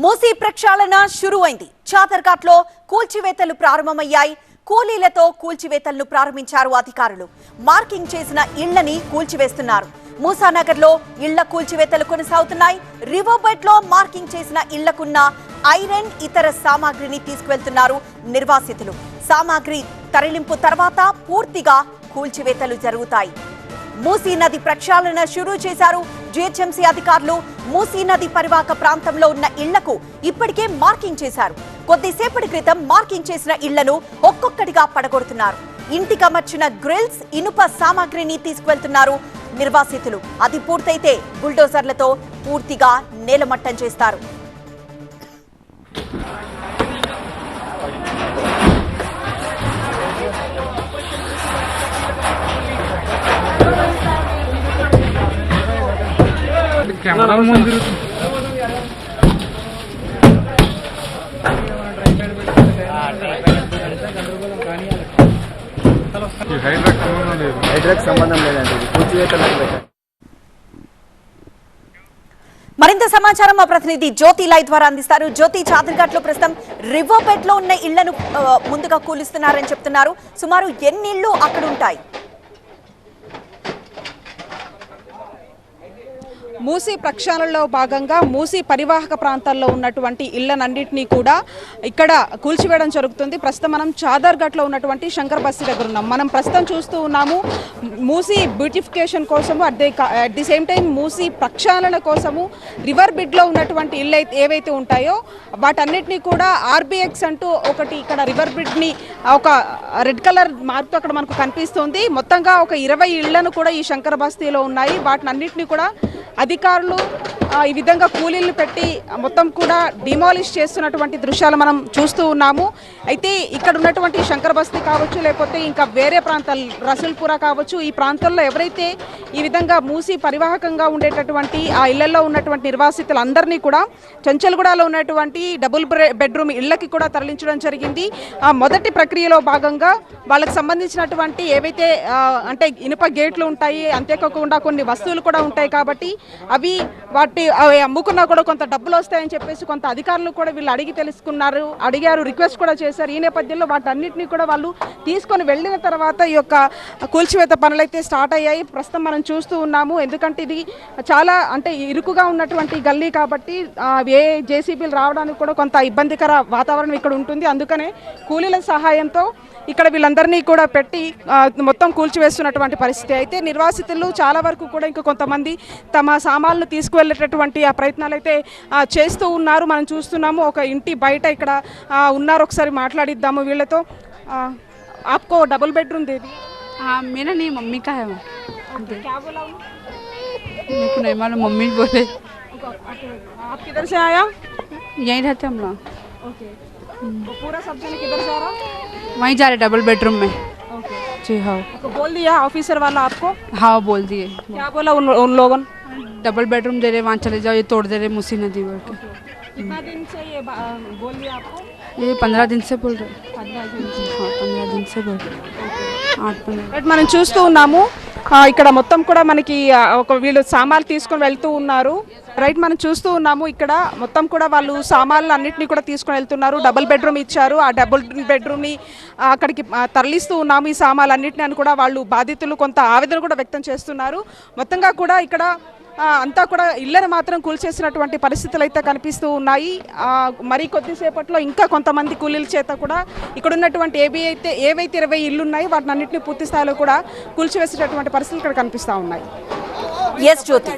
మూసీ ప్రక్షాళన షురువైంది. చాదర్ఘాట్లో కూల్చివేతలు ప్రారంభమయ్యాయి. కూలీలతో కూల్చివేతలను ప్రారంభించారు అధికారులు. మార్కింగ్ చేసిన ఇళ్లని కూల్చివేస్తున్నారు. మూసానగర్లో ఇళ్ల కూల్చివేతలు కొనసాగుతున్నాయి. రివర్ బెడ్ లో మార్కింగ్ చేసిన ఇళ్లకున్న ఐరన్ ఇతర సామాగ్రిని తీసుకువెళ్తున్నారు నిర్వాసితులు. సామాగ్రి తరలింపు తర్వాత పూర్తిగా కూల్చివేతలు జరుగుతాయి. మూసీ నది ప్రక్షాళన షురూ చేశారు జీహెచ్ఎంసీ అధికారులు. మూసీ నది పరివాహక ప్రాంతంలో ఉన్న ఇళ్లకు ఇప్పటికే మార్కింగ్ చేశారు. కొద్దిసేపటి క్రితం మార్కింగ్ చేసిన ఇళ్లను ఒక్కొక్కటిగా పడగొడుతున్నారు. ఇంటికి అమర్చిన గ్రిల్స్, ఇనుప సామాగ్రిని తీసుకువెళ్తున్నారు నిర్వాసితులు. అది పూర్తయితే బుల్డోజర్లతో పూర్తిగా నేలమట్టం చేస్తారు. कैमरा मंदिर హైడ్రాక్ సంబంధం లేదండి. మరింత సమాచారం మా ప్రతినిధి జ్యోతి లైవ్ ద్వారా అందిస్తారు. జ్యోతి, చాదర్ఘాట్ లో ప్రస్తుతం రివర్ బెడ్ లో ఉన్న ఇళ్లను ముందుగా కూలుస్తున్నారని చెప్తున్నారు. సుమారు ఎన్ని ఇళ్లు అక్కడ ఉంటాయి? మూసీ ప్రక్షాళనలో భాగంగా మూసీ పరివాహక ప్రాంతాల్లో ఉన్నటువంటి ఇళ్లనన్నింటినీ కూడా ఇక్కడ కూల్చివేయడం జరుగుతుంది. ప్రస్తుతం మనం చాదర్ఘాట్లో ఉన్నటువంటి శంకర్ బస్తీ దగ్గర ఉన్నాం. మనం ప్రస్తుతం చూస్తూ ఉన్నాము మూసీ బ్యూటిఫికేషన్ కోసము at the same time Musi ప్రక్షాళన కోసము రివర్ బిడ్లో ఉన్నటువంటి ఇళ్ళు ఏవైతే ఉంటాయో వాటన్నిటినీ కూడా ఆర్బిఎక్స్ అంటూ ఒకటి ఇక్కడ రివర్ బిడ్ని ఒక రెడ్ కలర్ మార్క్తో అక్కడ మనకు కనిపిస్తుంది. మొత్తంగా ఒక 20 ఇళ్లను కూడా ఈ శంకర్ బస్తీలో ఉన్నాయి. వాటిని అన్నింటినీ కూడా అధికారులు ఈ విధంగా కూలీలు పెట్టి మొత్తం కూడా డిమాలిష్ చేస్తున్నటువంటి దృశ్యాలు మనం చూస్తూ ఉన్నాము. అయితే ఇక్కడ ఉన్నటువంటి శంకర్ బస్తీ కావచ్చు, లేకపోతే ఇంకా వేరే ప్రాంతాలు రసూల్పురా కావచ్చు, ఈ ప్రాంతాల్లో ఎవరైతే ఈ విధంగా మూసి పరివాహకంగా ఉండేటటువంటి ఆ ఇళ్లలో ఉన్నటువంటి నిర్వాసితులందరినీ కూడా చెంచల్గూడలో ఉన్నటువంటి డబుల్ బెడ్రూమ్ ఇళ్లకి కూడా తరలించడం జరిగింది. ఆ మొదటి ప్రక్రియలో భాగంగా వాళ్ళకి సంబంధించినటువంటి ఏవైతే అంటే ఇనుప గేట్లు ఉంటాయి, అంతేకాకుండా కొన్ని వస్తువులు కూడా ఉంటాయి కాబట్టి అవి అమ్ముకున్నా కూడా కొంత డబ్బులు వస్తాయని చెప్పేసి కొంత అధికారులు కూడా వీళ్ళు అడిగారు, రిక్వెస్ట్ కూడా చేశారు. ఈ నేపథ్యంలో వాటన్నిటిని కూడా వాళ్ళు తీసుకొని వెళ్ళిన తర్వాత ఈ యొక్క కూల్చివేత పనులైతే స్టార్ట్ అయ్యాయి. ప్రస్తుతం మనం చూస్తూ ఉన్నాము. ఎందుకంటే ఇది చాలా అంటే ఇరుకుగా ఉన్నటువంటి గల్లీ కాబట్టి ఏ జేసీబీలు రావడానికి కూడా కొంత ఇబ్బందికర వాతావరణం ఇక్కడ ఉంటుంది. అందుకనే కూలీల సహాయంతో ఇక్కడ వీళ్ళందరినీ కూడా పెట్టి మొత్తం కూల్చివేస్తున్నటువంటి పరిస్థితి. అయితే నిర్వాసితులు చాలా వరకు కూడా ఇంకా కొంతమంది తమ సామాన్లు తీసుకువెళ్ళేటటువంటి ఆ ప్రయత్నాలు అయితే చేస్తూ ఉన్నారు. మనం చూస్తున్నాము. ఒక ఇంటి బయట ఇక్కడ ఉన్నారు. ఒకసారి మాట్లాడిద్దాము వీళ్ళతో. आपको डबल बेडरूम दे दी? हाँ, मेरा नहीं, मम्मी का है वो। क्या बोला वो? मेरे को नहीं मालूम, मम्मी बोले। आप किधर से आया? यहीं रहते हम लोग। ओके, तो पूरा सब जने किधर जा रहा? वहीं जा रहे डबल बेडरूम में। ओके जी हाँ। तो बोल दिया ऑफिसर वाला आपको? हाँ, बोल दिए। क्या बोला उन लोगों? डबल बेडरूम दे रहे, वहाँ चले जाओ, ये तोड़ दे रहे मूसी नदी बोल के। कितना दिन से ये बोल दिया आपको? ये 15 दिन से बोल रहे। 15 दिन से? हाँ, 15 दिन से बोल रहे। 8-15। మనం చూస్తూ ఉన్నాము. ఇక్కడ మొత్తం కూడా మనకి ఒక వీళ్ళు సామాన్లు తీసుకొని వెళ్తూ ఉన్నారు. రైట్, మనం చూస్తూ ఉన్నాము. ఇక్కడ మొత్తం కూడా వాళ్ళు సామాన్లు అన్నింటినీ కూడా తీసుకొని వెళ్తున్నారు. డబుల్ బెడ్రూమ్ ఇచ్చారు. ఆ డబుల్ బెడ్రూమ్ని అక్కడికి తరలిస్తూ ఉన్నాము. ఈ సామాన్లు అన్నింటినీ అని కూడా వాళ్ళు బాధితులు కొంత ఆవేదన కూడా వ్యక్తం చేస్తున్నారు. మొత్తంగా కూడా ఇక్కడ అంతా కూడా ఇళ్లను మాత్రం కూల్చేసినటువంటి పరిస్థితులు అయితే కనిపిస్తూ ఉన్నాయి. మరి కొద్దిసేపట్లో ఇంకా కొంతమంది కూలీల చేత కూడా ఇక్కడ ఉన్నటువంటి ఏవైతే 20 ఇళ్ళు ఉన్నాయో వాటిని అన్నింటినీ పూర్తి స్థాయిలో కూడా కూల్చివేసేటటువంటి పరిస్థితులు ఇక్కడ కనిపిస్తూ ఉన్నాయి. ఎస్ జ్యోతి.